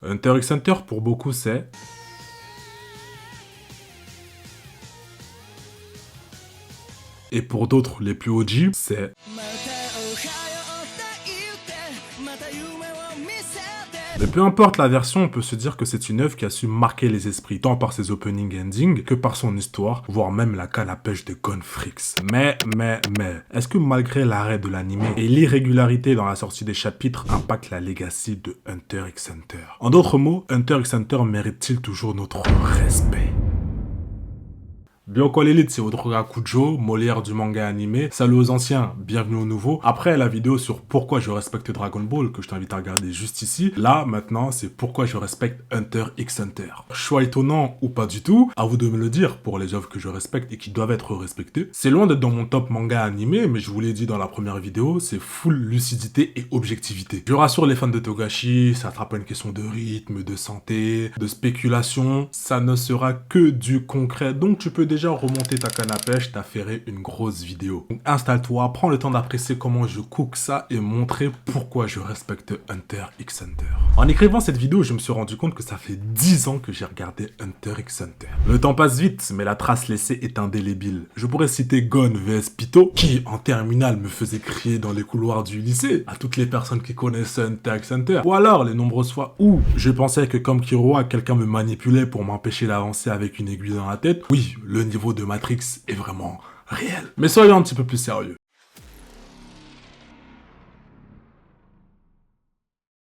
Hunter x Hunter, pour beaucoup, c'est... Et pour d'autres, les plus OG, c'est... Mais peu importe la version, on peut se dire que c'est une œuvre qui a su marquer les esprits, tant par ses opening endings que par son histoire, voire même la canne à pêche de Gon Freaks. Mais, est-ce que malgré l'arrêt de l'anime et l'irrégularité dans la sortie des chapitres impacte la legacy de Hunter x Hunter? En d'autres mots, Hunter x Hunter mérite-t-il toujours notre respect? Bien quoi l'élite, c'est votre Kujo, Molière du manga animé. Salut aux anciens, bienvenue aux nouveaux. Après la vidéo sur pourquoi je respecte Dragon Ball, que je t'invite à regarder juste ici, là, maintenant, c'est pourquoi je respecte Hunter x Hunter. Choix étonnant ou pas du tout, à vous de me le dire pour les œuvres que je respecte et qui doivent être respectées. C'est loin d'être dans mon top manga animé, mais je vous l'ai dit dans la première vidéo, c'est full lucidité et objectivité. Je rassure les fans de Togashi, ça sera pas une question de rythme, de santé, de spéculation, ça ne sera que du concret, donc tu peux déjà remonter ta canne à pêche, t'affairer une grosse vidéo. Donc installe-toi, prends le temps d'apprécier comment je cook ça et montrer pourquoi je respecte Hunter x Hunter. En écrivant cette vidéo, je me suis rendu compte que ça fait 10 ans que j'ai regardé Hunter x Hunter. Le temps passe vite, mais la trace laissée est indélébile. Je pourrais citer Gon vs Pito, qui en terminale me faisait crier dans les couloirs du lycée à toutes les personnes qui connaissent Hunter x Hunter. Ou alors les nombreuses fois où je pensais que comme Killua, quelqu'un me manipulait pour m'empêcher d'avancer avec une aiguille dans la tête. Oui, le niveau de Matrix est vraiment réel. Mais soyons un petit peu plus sérieux.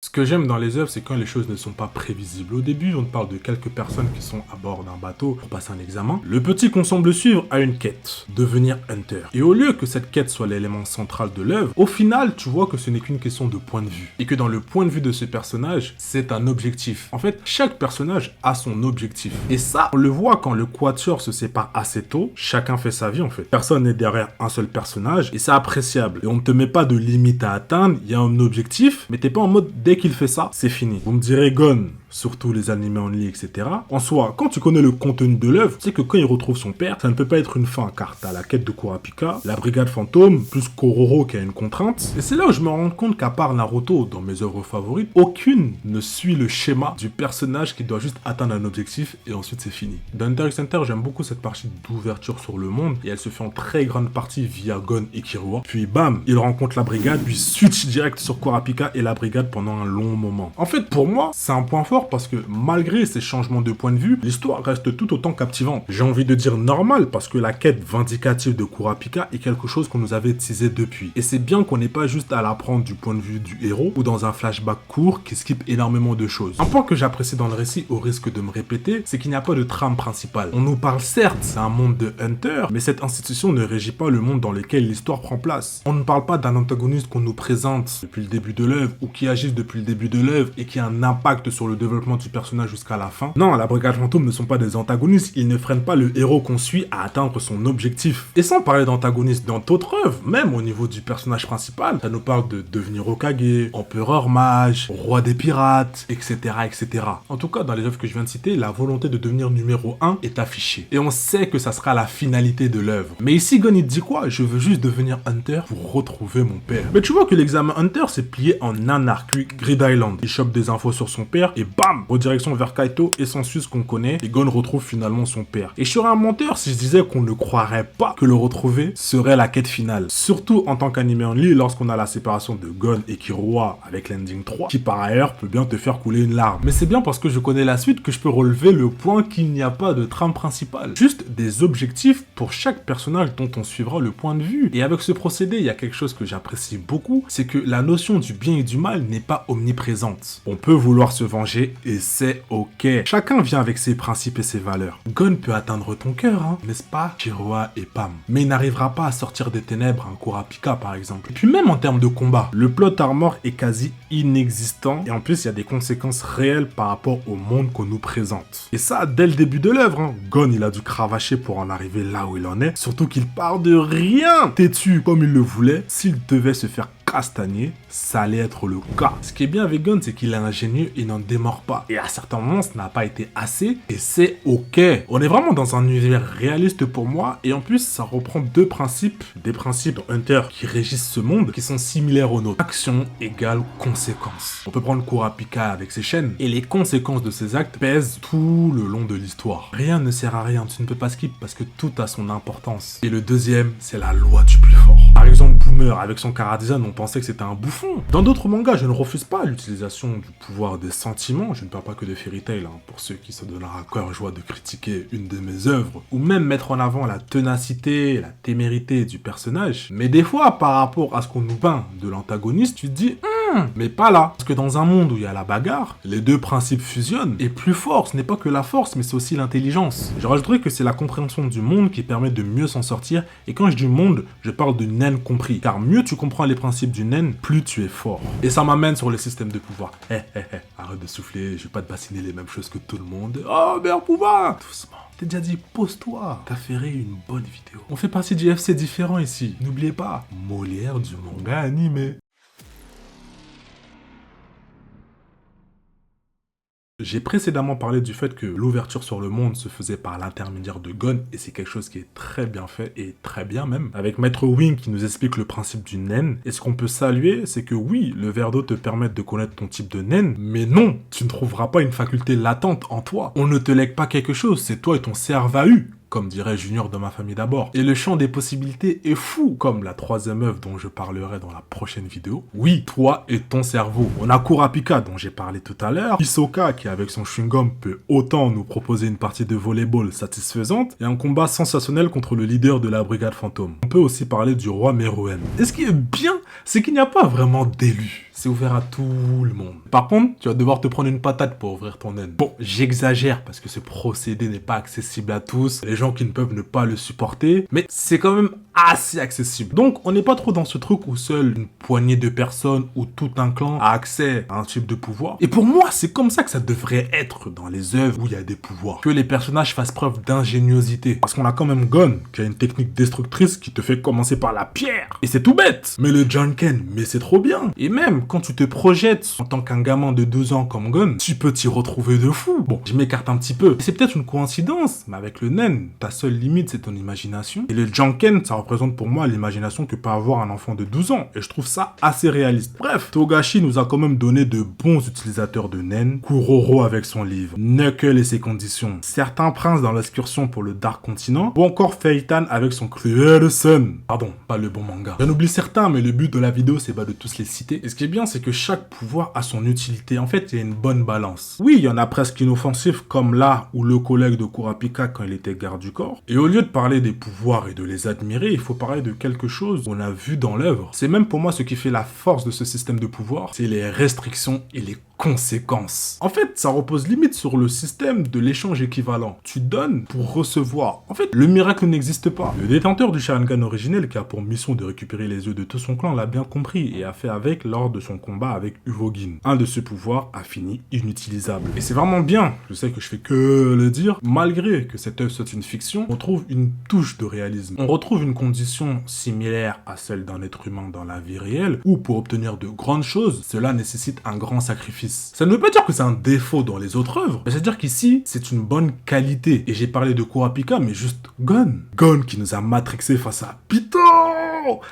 Ce que j'aime dans les œuvres, c'est quand les choses ne sont pas prévisibles. Au début, on parle de quelques personnes qui sont à bord d'un bateau pour passer un examen. Le petit qu'on semble suivre a une quête, devenir Hunter. Et au lieu que cette quête soit l'élément central de l'œuvre, au final, tu vois que ce n'est qu'une question de point de vue. Et que dans le point de vue de ce personnage, c'est un objectif. En fait, chaque personnage a son objectif. Et ça, on le voit quand le quatuor se sépare assez tôt, chacun fait sa vie en fait. Personne n'est derrière un seul personnage, et c'est appréciable. Et on ne te met pas de limite à atteindre, il y a un objectif, mais t'es pas en mode dès qu'il fait ça, c'est fini. Vous me direz Gon, surtout les animés en ligne, etc. En soi, quand tu connais le contenu de l'œuvre, tu sais que quand il retrouve son père, ça ne peut pas être une fin, car t'as la quête de Kurapika, la brigade fantôme, plus Kororo qui a une contrainte. Et c'est là où je me rends compte qu'à part Naruto, dans mes œuvres favorites, aucune ne suit le schéma du personnage qui doit juste atteindre un objectif et ensuite c'est fini. Dans Hunter x Hunter, j'aime beaucoup cette partie d'ouverture sur le monde, et elle se fait en très grande partie via Gon et Killua. Puis bam, il rencontre la brigade, puis switch direct sur Kurapika et la brigade pendant un long moment. En fait, pour moi, c'est un point fort parce que malgré ces changements de point de vue, l'histoire reste tout autant captivante. J'ai envie de dire normal parce que la quête vindicative de Kurapika est quelque chose qu'on nous avait teasé depuis. Et c'est bien qu'on n'ait pas juste à l'apprendre du point de vue du héros ou dans un flashback court qui skip énormément de choses. Un point que j'apprécie dans le récit, au risque de me répéter, c'est qu'il n'y a pas de trame principale. On nous parle certes, c'est un monde de Hunter, mais cette institution ne régit pas le monde dans lequel l'histoire prend place. On ne parle pas d'un antagoniste qu'on nous présente depuis le début de l'œuvre ou qui agisse depuis le début de l'œuvre et qui a un impact sur le développement du personnage jusqu'à la fin. Non, la brigade fantôme ne sont pas des antagonistes, ils ne freinent pas le héros qu'on suit à atteindre son objectif. Et sans parler d'antagonistes dans d'autres œuvres, même au niveau du personnage principal, ça nous parle de devenir Hokage, empereur mage, roi des pirates, etc., etc. En tout cas, dans les œuvres que je viens de citer, la volonté de devenir numéro 1 est affichée. Et on sait que ça sera la finalité de l'œuvre. Mais ici, Gon il dit quoi? Je veux juste devenir Hunter pour retrouver mon père. Mais tu vois que l'examen Hunter s'est plié en un arc, Grid Island. Il chope des infos sur son père et bam, redirection vers Kaito et Sensu qu'on connaît, et Gon retrouve finalement son père. Et je serais un menteur si je disais qu'on ne croirait pas que le retrouver serait la quête finale. Surtout en tant qu'animé only, lorsqu'on a la séparation de Gon et Killua avec l'ending 3, qui par ailleurs peut bien te faire couler une larme. Mais c'est bien parce que je connais la suite que je peux relever le point qu'il n'y a pas de trame principale. Juste des objectifs pour chaque personnage dont on suivra le point de vue. Et avec ce procédé, il y a quelque chose que j'apprécie beaucoup, c'est que la notion du bien et du mal n'est pas omniprésente. On peut vouloir se venger et c'est ok. Chacun vient avec ses principes et ses valeurs. Gon peut atteindre ton cœur, hein, n'est-ce pas, Killua et Pam. Mais il n'arrivera pas à sortir des ténèbres un Kurapika par exemple. Et puis même en termes de combat, le plot armor est quasi inexistant et en plus il y a des conséquences réelles par rapport au monde qu'on nous présente. Et ça dès le début de l'œuvre, hein. Gon il a dû cravacher pour en arriver là où il en est, surtout qu'il part de rien têtu comme il le voulait. S'il devait se faire castagné, ça allait être le cas. Ce qui est bien avec Gon, c'est qu'il est ingénieux et n'en démord pas. Et à certains moments, ça n'a pas été assez, et c'est ok. On est vraiment dans un univers réaliste pour moi, et en plus, ça reprend deux principes, des principes Hunter qui régissent ce monde, qui sont similaires aux nôtres. Action égale conséquence. On peut prendre Kurapika avec ses chaînes, et les conséquences de ses actes pèsent tout le long de l'histoire. Rien ne sert à rien, tu ne peux pas skip parce que tout a son importance. Et le deuxième, c'est la loi du plus fort. Par exemple, Boomer, avec son Kara Design, on pensait que c'était un bouffon. Dans d'autres mangas, je ne refuse pas l'utilisation du pouvoir des sentiments, je ne parle pas que de Fairy Tail, pour ceux qui se donnera à cœur joie de critiquer une de mes œuvres, ou même mettre en avant la ténacité, la témérité du personnage. Mais des fois, par rapport à ce qu'on nous peint de l'antagoniste, tu te dis, mais pas là. Parce que dans un monde où il y a la bagarre, les deux principes fusionnent, et plus fort, ce n'est pas que la force, mais c'est aussi l'intelligence. Je rajouterais que c'est la compréhension du monde qui permet de mieux s'en sortir, et quand je dis monde, je parle de naine compris, car mieux tu comprends les principes du naine, plus tu es fort. Et ça m'amène sur le système de pouvoir. Arrête de souffler, je vais pas te bassiner les mêmes choses que tout le monde. Oh, meilleur pouvoir. Doucement. T'es déjà dit, pose-toi, t'as ferré une bonne vidéo. On fait partie du FC différent ici, n'oubliez pas, Molière du manga animé. J'ai précédemment parlé du fait que l'ouverture sur le monde se faisait par l'intermédiaire de Gon, et c'est quelque chose qui est très bien fait, et très bien même, avec Maître Wing qui nous explique le principe du nen. Et ce qu'on peut saluer, c'est que oui, le verre d'eau te permet de connaître ton type de nen, mais non, tu ne trouveras pas une faculté latente en toi. On ne te lègue pas quelque chose, c'est toi et ton cerveau, comme dirait Junior de ma famille d'abord. Et le champ des possibilités est fou, comme la troisième œuvre dont je parlerai dans la prochaine vidéo. Oui, toi et ton cerveau. On a Kurapika dont j'ai parlé tout à l'heure, Hisoka qui avec son chewing-gum peut autant nous proposer une partie de volleyball satisfaisante, et un combat sensationnel contre le leader de la brigade fantôme. On peut aussi parler du roi Meruem. Et ce qui est bien, c'est qu'il n'y a pas vraiment d'élus. C'est ouvert à tout le monde. Par contre, tu vas devoir te prendre une patate pour ouvrir ton naine. Bon, j'exagère parce que ce procédé n'est pas accessible à tous. Les gens qui ne peuvent ne pas le supporter, mais c'est quand même assez accessible. Donc, on n'est pas trop dans ce truc où seule une poignée de personnes ou tout un clan a accès à un type de pouvoir. Et pour moi, c'est comme ça que ça devrait être dans les œuvres où il y a des pouvoirs. Que les personnages fassent preuve d'ingéniosité. Parce qu'on a quand même Gon, qui a une technique destructrice qui te fait commencer par la pierre. Et c'est tout bête. Mais le Janken, mais c'est trop bien. Et même, quand tu te projettes en tant qu'un gamin de 12 ans comme Gon, tu peux t'y retrouver de fou. Bon, je m'écarte un petit peu. C'est peut-être une coïncidence, mais avec le nen, ta seule limite, c'est ton imagination. Et le Janken, ça représente pour moi l'imagination que peut avoir un enfant de 12 ans. Et je trouve ça assez réaliste. Bref, Togashi nous a quand même donné de bons utilisateurs de nen. Kuroro avec son livre, Knuckle et ses conditions, certains princes dans l'excursion pour le Dark Continent, ou encore Feitan avec son Cruel Sun. Pardon, pas le bon manga. J'en oublie certains, mais le but de la vidéo, c'est pas de tous les citer. Et ce qui est bien, c'est que chaque pouvoir a son utilité. En fait, il y a une bonne balance. Oui, il y en a presque inoffensifs, comme là où le collègue de Kurapika quand il était garde du corps. Et au lieu de parler des pouvoirs et de les admirer, il faut parler de quelque chose qu'on a vu dans l'œuvre. C'est même pour moi ce qui fait la force de ce système de pouvoir, c'est les restrictions et les conséquences. En fait, ça repose limite sur le système de l'échange équivalent. Tu donnes pour recevoir. En fait, le miracle n'existe pas. Le détenteur du Sharingan originel, qui a pour mission de récupérer les yeux de tout son clan, l'a bien compris et a fait avec lors de son combat avec Uvogin. Un de ses pouvoirs a fini inutilisable. Et c'est vraiment bien, je sais que je fais que le dire, malgré que cette œuvre soit une fiction, on trouve une touche de réalisme. On retrouve une condition similaire à celle d'un être humain dans la vie réelle, où pour obtenir de grandes choses, cela nécessite un grand sacrifice. Ça ne veut pas dire que c'est un défaut dans les autres œuvres, mais c'est-à-dire qu'ici, c'est une bonne qualité. Et j'ai parlé de Kurapika, mais juste Gon. Gon qui nous a matrixé face à Piton,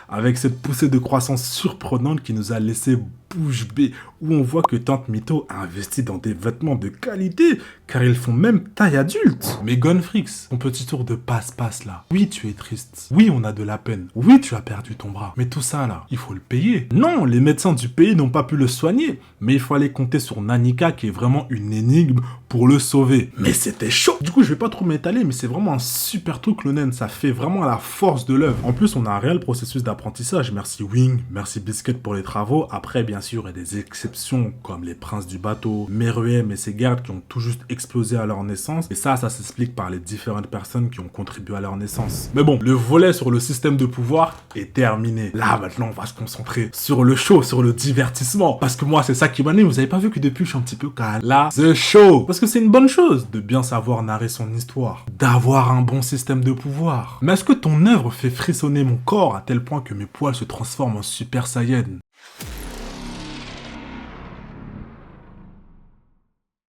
avec cette poussée de croissance surprenante qui nous a laissé bouche bée, où on voit que Tante Mito a investi dans des vêtements de qualité, car ils font même taille adulte. Mais Gonfrix, ton petit tour de passe-passe là, oui tu es triste, oui on a de la peine, oui tu as perdu ton bras, mais tout ça là, il faut le payer. Non, les médecins du pays n'ont pas pu le soigner, mais il faut aller compter sur Nanika qui est vraiment une énigme pour le sauver. Mais c'était chaud. Du coup je vais pas trop m'étaler, mais c'est vraiment un super truc le nen, ça fait vraiment la force de l'œuvre. En plus on a un réel processus d'apprentissage, merci Wing, merci Biscuit pour les travaux, après bien sûr il y a des exceptions comme les princes du bateau, Meruem et ses gardes qui ont tout juste explosé à leur naissance, et ça s'explique par les différentes personnes qui ont contribué à leur naissance. Mais bon, le volet sur le système de pouvoir est terminé. Là maintenant on va se concentrer sur le show, sur le divertissement, parce que moi c'est ça qui m'anime. Vous avez pas vu que depuis je suis un petit peu calme. Là, the show, parce que c'est une bonne chose de bien savoir narrer son histoire, d'avoir un bon système de pouvoir. Mais est-ce que ton œuvre fait frissonner mon corps à tel point que mes poils se transforment en Super Saiyan?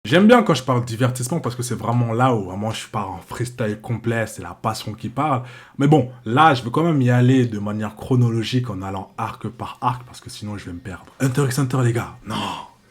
J'aime bien quand je parle divertissement parce que c'est vraiment là où vraiment je pars en freestyle complet, c'est la passion qui parle. Mais bon, là, je veux quand même y aller de manière chronologique en allant arc par arc parce que sinon je vais me perdre. Hunter x Hunter, les gars, non,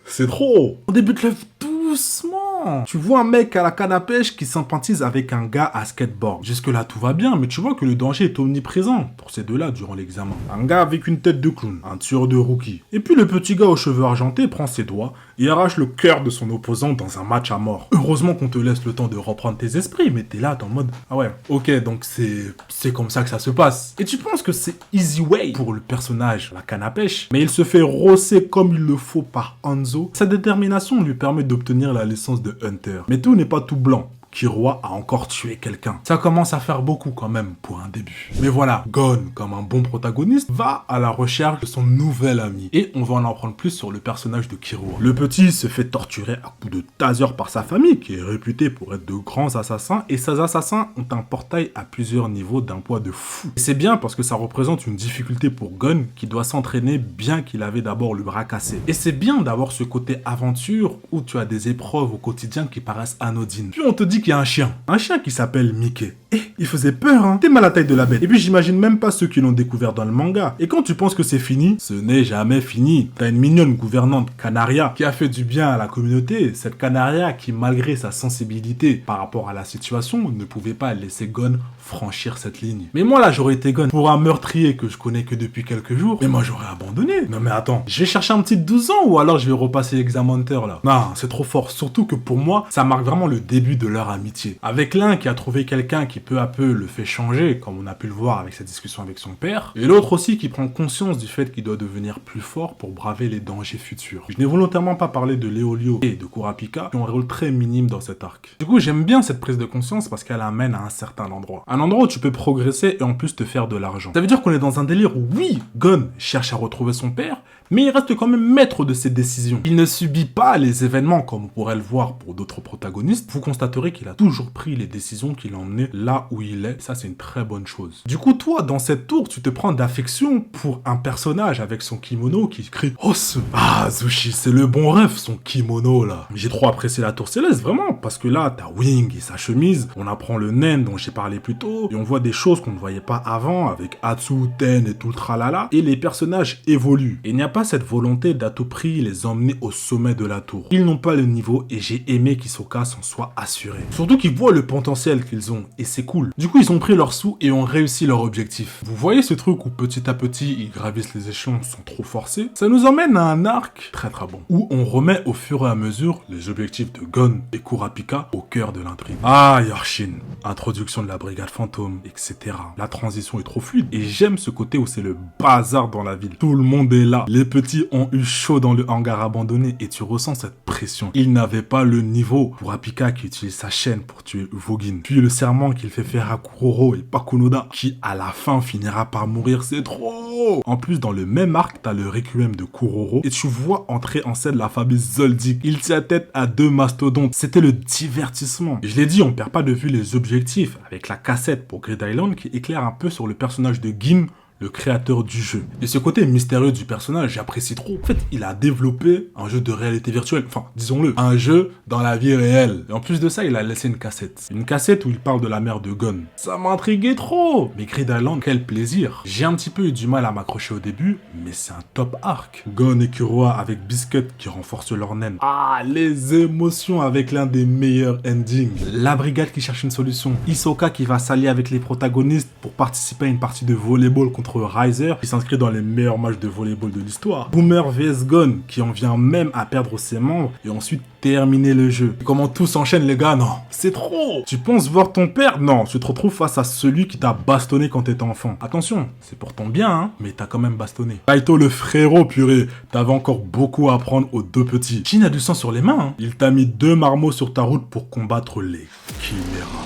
c'est trop. On débute le doucement. Tu vois un mec à la canne à pêche qui sympathise avec un gars à skateboard. Jusque-là, tout va bien, mais tu vois que le danger est omniprésent pour ces deux-là durant l'examen. Un gars avec une tête de clown, un tueur de rookie. Et puis le petit gars aux cheveux argentés prend ses doigts et arrache le cœur de son opposant dans un match à mort. Heureusement qu'on te laisse le temps de reprendre tes esprits, mais t'es là, t'es en mode, ah ouais, ok, donc c'est comme ça que ça se passe. Et tu penses que c'est easy way pour le personnage, la canne à pêche, mais il se fait rosser comme il le faut par Hanzo. Sa détermination lui permet d'obtenir la licence de Hunter. Mais tout n'est pas tout blanc. Killua a encore tué quelqu'un. Ça commence à faire beaucoup quand même pour un début. Mais voilà, Gon, comme un bon protagoniste, va à la recherche de son nouvel ami. Et on va en apprendre plus sur le personnage de Killua. Le petit se fait torturer à coups de taser par sa famille, qui est réputée pour être de grands assassins, et ces assassins ont un portail à plusieurs niveaux d'un poids de fou. Et c'est bien parce que ça représente une difficulté pour Gon, qui doit s'entraîner bien qu'il avait d'abord le bras cassé. Et c'est bien d'avoir ce côté aventure, où tu as des épreuves au quotidien qui paraissent anodines. Puis on te dit qu'il y a un chien qui s'appelle Mickey. Et il faisait peur, hein. T'es mal à la taille de la bête. Et puis j'imagine même pas ceux qui l'ont découvert dans le manga. Et quand tu penses que c'est fini, ce n'est jamais fini. T'as une mignonne gouvernante Canaria qui a fait du bien à la communauté. Cette Canaria qui, malgré sa sensibilité par rapport à la situation, ne pouvait pas laisser Gon franchir cette ligne. Mais moi là, j'aurais été Gon pour un meurtrier que je connais que depuis quelques jours. Mais moi j'aurais abandonné. Non mais attends, je vais chercher un petit 12 ans ou alors je vais repasser l'examen Hunter là. Non, c'est trop fort. Surtout que pour moi, ça marque vraiment le début de leur amitié. Avec l'un qui a trouvé quelqu'un qui peu à peu le fait changer, comme on a pu le voir avec sa discussion avec son père, et l'autre aussi qui prend conscience du fait qu'il doit devenir plus fort pour braver les dangers futurs. Je n'ai volontairement pas parlé de Léolio et de Kurapika, qui ont un rôle très minime dans cet arc. Du coup, j'aime bien cette prise de conscience parce qu'elle amène à un certain endroit. Un endroit où tu peux progresser et en plus te faire de l'argent. Ça veut dire qu'on est dans un délire où, oui, Gon cherche à retrouver son père, mais il reste quand même maître de ses décisions. Il ne subit pas les événements comme on pourrait le voir pour d'autres protagonistes. Vous constaterez qu'il a toujours pris les décisions qui l'ont emmené là où il est. Ça, c'est une très bonne chose. Du coup, toi, dans cette tour, tu te prends d'affection pour un personnage avec son kimono qui crie « Oh, ah, Zushi, c'est le bon rêve, son kimono, là !» J'ai trop apprécié la tour céleste, vraiment, parce que là, t'as Wing et sa chemise, on apprend le Nen dont j'ai parlé plus tôt, et on voit des choses qu'on ne voyait pas avant, avec Atsu, Ten et tout le tralala, et les personnages évoluent. Et il n'y a pas cette volonté d'à tout prix les emmener au sommet de la tour. Ils n'ont pas le niveau et j'ai aimé qu'Hisoka s'en soit assuré. Surtout qu'ils voient le potentiel qu'ils ont et c'est cool. Du coup, ils ont pris leurs sous et ont réussi leur objectif. Vous voyez ce truc où petit à petit ils gravissent les échelons sans trop forcer? Ça nous emmène à un arc très très bon où on remet au fur et à mesure les objectifs de Gon et Kurapika au cœur de l'intrigue. Ah, Yorshin, introduction de la brigade fantôme, etc. La transition est trop fluide et j'aime ce côté où c'est le bazar dans la ville. Tout le monde est là. Les petits ont eu chaud dans le hangar abandonné et tu ressens cette pression. Ils n'avaient pas le niveau. Kurapika qui utilise sa chaîne pour tuer Vogin. Puis le serment qu'il fait faire à Kuroro et Pakunoda qui à la fin finira par mourir, c'est trop. En plus dans le même arc, t'as le requiem de Kuroro et tu vois entrer en scène la famille Zoldyck. Il tient tête à deux mastodontes. C'était le divertissement. Et je l'ai dit, on perd pas de vue les objectifs avec la cassette pour Grid Island qui éclaire un peu sur le personnage de Gin, le créateur du jeu. Et ce côté mystérieux du personnage, j'apprécie trop. En fait, il a développé un jeu de réalité virtuelle. Enfin, disons-le, un jeu dans la vie réelle. Et en plus de ça, il a laissé une cassette. Une cassette où il parle de la mère de Gon. Ça m'intriguait trop. Mais Grid Island, quel plaisir. J'ai un petit peu eu du mal à m'accrocher au début, mais c'est un top arc. Gon et Killua avec Biscuit qui renforcent leur naine. Ah, les émotions avec l'un des meilleurs endings. La brigade qui cherche une solution. Hisoka qui va s'allier avec les protagonistes pour participer à une partie de volleyball contre Riser qui s'inscrit dans les meilleurs matchs de volleyball de l'histoire. Boomer vs Gon qui en vient même à perdre ses membres et ensuite terminer le jeu. Comment tout s'enchaîne les gars? Non, c'est trop. Tu penses voir ton père? Non, tu te retrouves face à celui qui t'a bastonné quand t'étais enfant. Attention, c'est pour ton bien, hein, mais t'as quand même bastonné. Kaito le frérot, purée, t'avais encore beaucoup à apprendre aux deux petits. Jin a du sang sur les mains, hein. Il t'a mis 2 marmots sur ta route pour combattre les Chimera.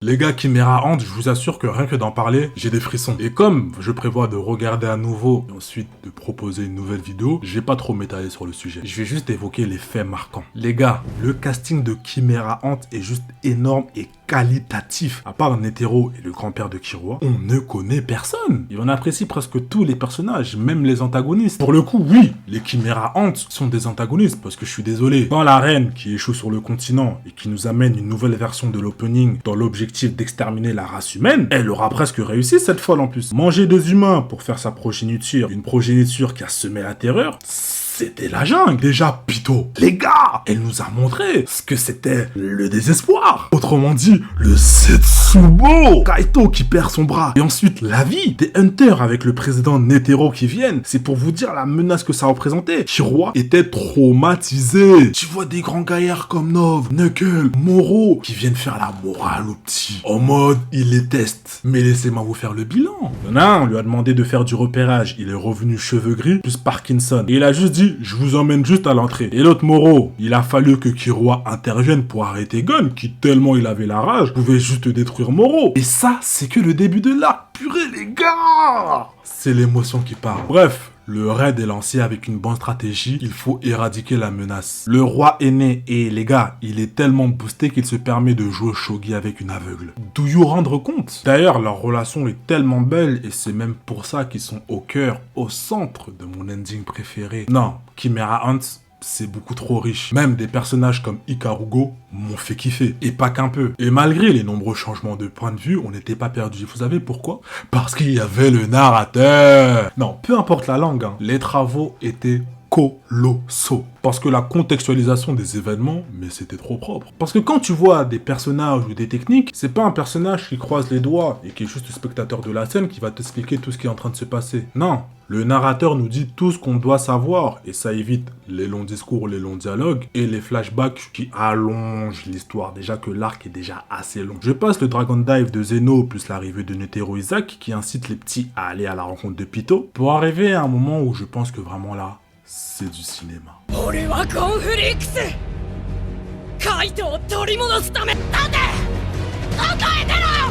Les gars, Chimera Ant, je vous assure que rien que d'en parler, j'ai des frissons. Et comme je prévois de regarder à nouveau et ensuite de proposer une nouvelle vidéo, je vais pas trop m'étaler sur le sujet. Je vais juste évoquer les faits marquants. Les gars, le casting de Chimera Ant est juste énorme et qualitatif. À part Netero et le grand-père de Killua, on ne connaît personne. Et on apprécie presque tous les personnages, même les antagonistes. Pour le coup, oui, les Chimera Ant sont des antagonistes, parce que je suis désolé. Quand la reine qui échoue sur le continent et qui nous amène une nouvelle version de l'opening dans l'objectif d'exterminer la race humaine, elle aura presque réussi cette fois en plus. Manger des humains pour faire sa progéniture, une progéniture qui a semé la terreur, c'était la jungle. Déjà, Pito, les gars, elle nous a montré ce que c'était le désespoir. Autrement dit, le Setsubo. Kaito qui perd son bras. Et ensuite, la vie des Hunters avec le président Netero qui viennent. C'est pour vous dire la menace que ça représentait. Killua était traumatisé. Tu vois des grands gaillards comme Nov, Knuckle, Moro qui viennent faire la morale aux petits. En mode, ils les testent. Mais laissez-moi vous faire le bilan. Il y en a un, on lui a demandé de faire du repérage. Il est revenu cheveux gris plus Parkinson. Et il a juste dit, je vous emmène juste à l'entrée. Et l'autre Moro, il a fallu que Killua intervienne pour arrêter Gon, qui tellement il avait la rage, pouvait juste détruire Moro. Et ça, c'est que le début de l'arc. Purée les gars, c'est l'émotion qui parle. Bref, le raid est lancé avec une bonne stratégie, il faut éradiquer la menace. Le roi est né et les gars, il est tellement boosté qu'il se permet de jouer au shogi avec une aveugle. Do you rendre compte? D'ailleurs, leur relation est tellement belle et c'est même pour ça qu'ils sont au cœur, au centre de mon ending préféré. Non, Chimera Ant, c'est beaucoup trop riche. Même des personnages comme Ikarugo m'ont fait kiffer. Et pas qu'un peu. Et malgré les nombreux changements de point de vue, on n'était pas perdu. Vous savez pourquoi? Parce qu'il y avait le narrateur. Non, peu importe la langue, hein, les travaux étaient colossaux. Parce que la contextualisation des événements, mais c'était trop propre. Parce que quand tu vois des personnages ou des techniques, c'est pas un personnage qui croise les doigts et qui est juste le spectateur de la scène qui va t'expliquer tout ce qui est en train de se passer. Non, le narrateur nous dit tout ce qu'on doit savoir et ça évite les longs discours, les longs dialogues et les flashbacks qui allongent l'histoire. Déjà que l'arc est déjà assez long. Je passe le Dragon Dive de Zeno plus l'arrivée de Netero Isaac qui incite les petits à aller à la rencontre de Pito pour arriver à un moment où je pense que vraiment là, c'est du cinéma.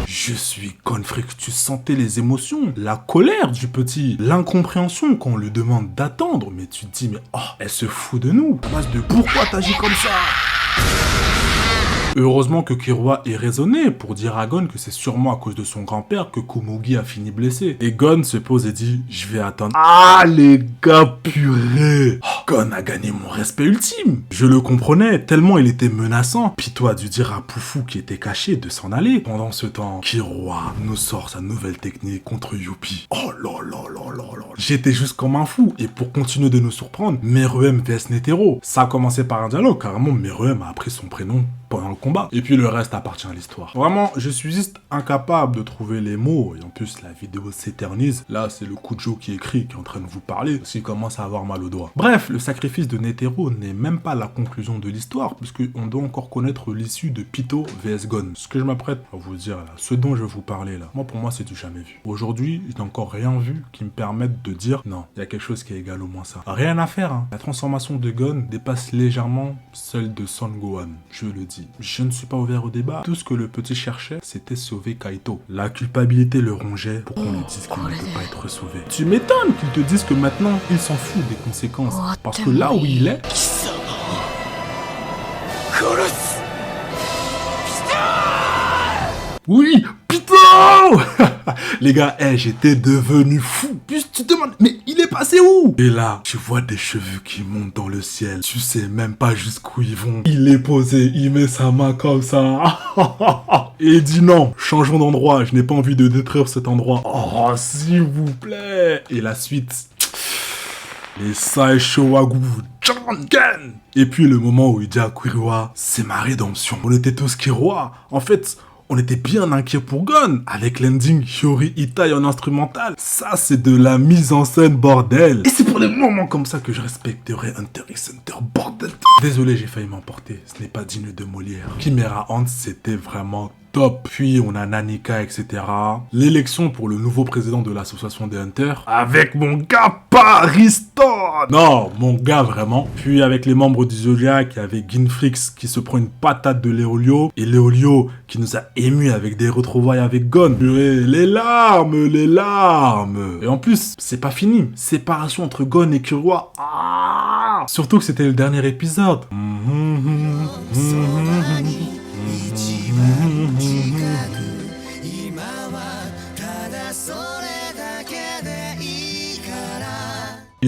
Je suis Confrix, tu sentais les émotions, la colère du petit, l'incompréhension quand on lui demande d'attendre, mais tu te dis, mais oh, elle se fout de nous, à base de pourquoi t'agis comme ça? Heureusement que Killua est raisonné pour dire à Gon que c'est sûrement à cause de son grand-père que Komugi a fini blessé. Et Gon se pose et dit « Je vais attendre. » Ah les gars, purée, oh, Gon a gagné mon respect ultime. Je le comprenais, tellement il était menaçant. Pito a dû dire à Poufou qui était caché de s'en aller. Pendant ce temps, Killua nous sort sa nouvelle technique contre Youpi. Oh là là là là là. J'étais juste comme un fou. Et pour continuer de nous surprendre, Meruem vs Netero. Ça a commencé par un dialogue, carrément Meruem a appris son prénom pendant le combat. Et puis le reste appartient à l'histoire. Vraiment, je suis juste incapable de trouver les mots. Et en plus, la vidéo s'éternise. Là, c'est le Kujo qui écrit, qui est en train de vous parler, parce qu'il commence à avoir mal au doigt. Bref, le sacrifice de Netero n'est même pas la conclusion de l'histoire, puisqu'on doit encore connaître l'issue de Pito vs Gon. Ce que je m'apprête à vous dire là, ce dont je vais vous parler là, moi pour moi c'est du jamais vu. Aujourd'hui, je n'ai encore rien vu qui me permette de dire non, il y a quelque chose qui est égal au moins ça. Rien à faire, hein. La transformation de Gon dépasse légèrement celle de Son Gohan, je le dis. Je ne suis pas ouvert au débat. Tout ce que le petit cherchait, c'était sauver Kaito. La culpabilité le rongeait pour qu'on lui dise qu'il ne peut pas être sauvé. Tu m'étonnes qu'ils te disent que maintenant, il s'en fout des conséquences. Parce que là où il est... Oui, putain. Les gars, j'étais devenu fou. Puis tu te demandes, mais il est passé où? Et là, tu vois des cheveux qui montent dans le ciel. Tu sais même pas jusqu'où ils vont. Il est posé, il met sa main comme ça. Et il dit non, changeons d'endroit. Je n'ai pas envie de détruire cet endroit. Oh, s'il vous plaît. Et la suite... Les Sai Showagu Janken. Et puis le moment où il dit à Killua, c'est ma rédemption. On était tous Killua. En fait... On était bien inquiets pour Gon, avec l'ending Hyori Itai en instrumental. Ça, c'est de la mise en scène, bordel. Et c'est pour les moments comme ça que je respecterai Hunter x Hunter, bordel. Désolé, j'ai failli m'emporter. Ce n'est pas digne de Molière. Chimera Ant, c'était vraiment top. Puis on a Nanika, etc. L'élection pour le nouveau président de l'association des Hunters. Avec mon gars Pariston. Non, mon gars vraiment. Puis avec les membres du Zodiac, il y avait Ginfrix qui se prend une patate de Léolio. Et Léolio qui nous a émus avec des retrouvailles avec Gon. Purée, les larmes, les larmes. Et en plus, c'est pas fini. Séparation entre Gon et Killua. Ah, surtout que c'était le dernier épisode.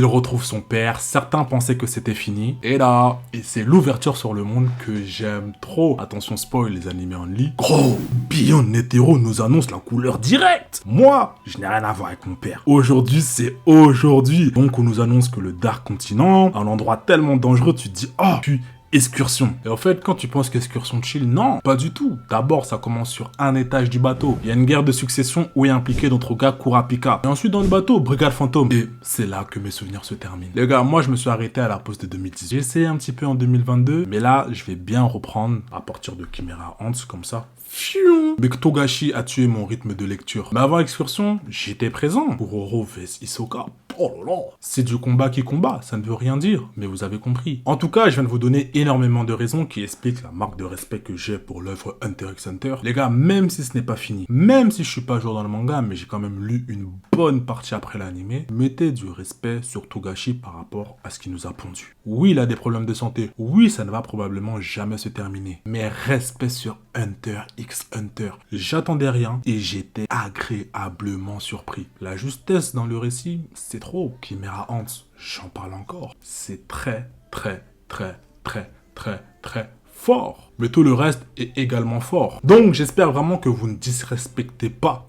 retrouve son père, certains pensaient que c'était fini, et là, et c'est l'ouverture sur le monde que j'aime trop. Attention spoil, les animés only. Gros, Beyond Netero nous annonce la couleur directe. Moi, je n'ai rien à voir avec mon père. Aujourd'hui, c'est aujourd'hui. Donc on nous annonce que le Dark Continent, un endroit tellement dangereux, tu te dis, oh, puis excursion. Et en fait, quand tu penses qu'excursion chill, non, pas du tout. D'abord, ça commence sur un étage du bateau. Il y a une guerre de succession où est impliqué notre gars Kurapika. Et ensuite, dans le bateau, Brigade Fantôme. Et c'est là que mes souvenirs se terminent. Les gars, moi, je me suis arrêté à la pause de 2010. J'ai essayé un petit peu en 2022, mais là, je vais bien reprendre à partir de Chimera Ants, comme ça. Fion. Mais Togashi a tué mon rythme de lecture. Mais avant l'excursion, j'étais présent. Kuroro vs Hisoka. Oh là là. C'est du combat qui combat, ça ne veut rien dire, mais vous avez compris. En tout cas, je viens de vous donner énormément de raisons qui expliquent la marque de respect que j'ai pour l'œuvre Hunter x Hunter. Les gars, même si ce n'est pas fini, même si je suis pas à jour dans le manga, mais j'ai quand même lu une bonne partie après l'animé, mettez du respect sur Togashi par rapport à ce qu'il nous a pondu. Oui, il a des problèmes de santé. Oui, ça ne va probablement jamais se terminer. Mais respect sur Hunter x Hunter. J'attendais rien et j'étais agréablement surpris. La justesse dans le récit, c'est trop. Chimera Ants, j'en parle encore. C'est très fort. Mais tout le reste est également fort. Donc j'espère vraiment que vous ne disrespectez pas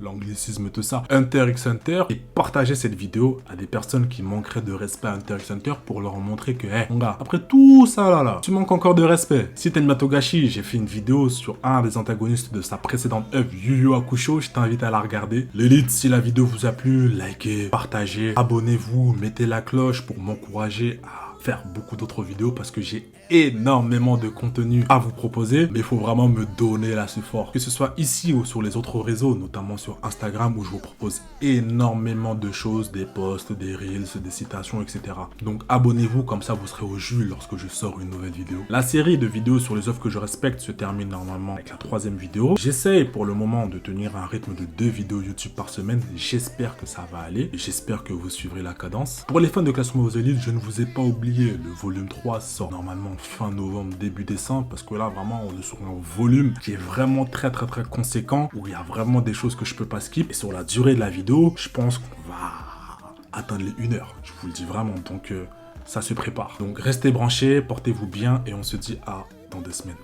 l'anglicisme, tout ça, Hunter x Hunter, et partagez cette vidéo à des personnes qui manqueraient de respect à Hunter x Hunter pour leur montrer que, mon gars, après tout ça là, tu manques encore de respect. Si t'aimes Matogashi, j'ai fait une vidéo sur un des antagonistes de sa précédente œuvre, Yu Yu Hakusho, je t'invite à la regarder. L'élite, si la vidéo vous a plu, likez, partagez, abonnez-vous, mettez la cloche pour m'encourager à faire beaucoup d'autres vidéos parce que j'ai énormément de contenu à vous proposer, mais il faut vraiment me donner la support, que ce soit ici ou sur les autres réseaux, notamment sur Instagram où je vous propose énormément de choses, des posts, des reels, des citations, etc. Donc abonnez-vous, comme ça vous serez au jus lorsque je sors une nouvelle vidéo. La série de vidéos sur les œuvres que je respecte se termine normalement avec la 3e vidéo. J'essaie pour le moment de tenir un rythme de 2 vidéos YouTube par semaine, j'espère que ça va aller, et j'espère que vous suivrez la cadence. Pour les fans de Classement aux élites, je ne vous ai pas oublié, le volume 3 sort normalement fin novembre, début décembre, parce que là vraiment on est sur un volume qui est vraiment très conséquent, où il y a vraiment des choses que je peux pas skip, et sur la durée de la vidéo, je pense qu'on va atteindre les 1 heure, je vous le dis vraiment, donc ça se prépare. Donc restez branchés, portez-vous bien, et on se dit à dans 2 semaines.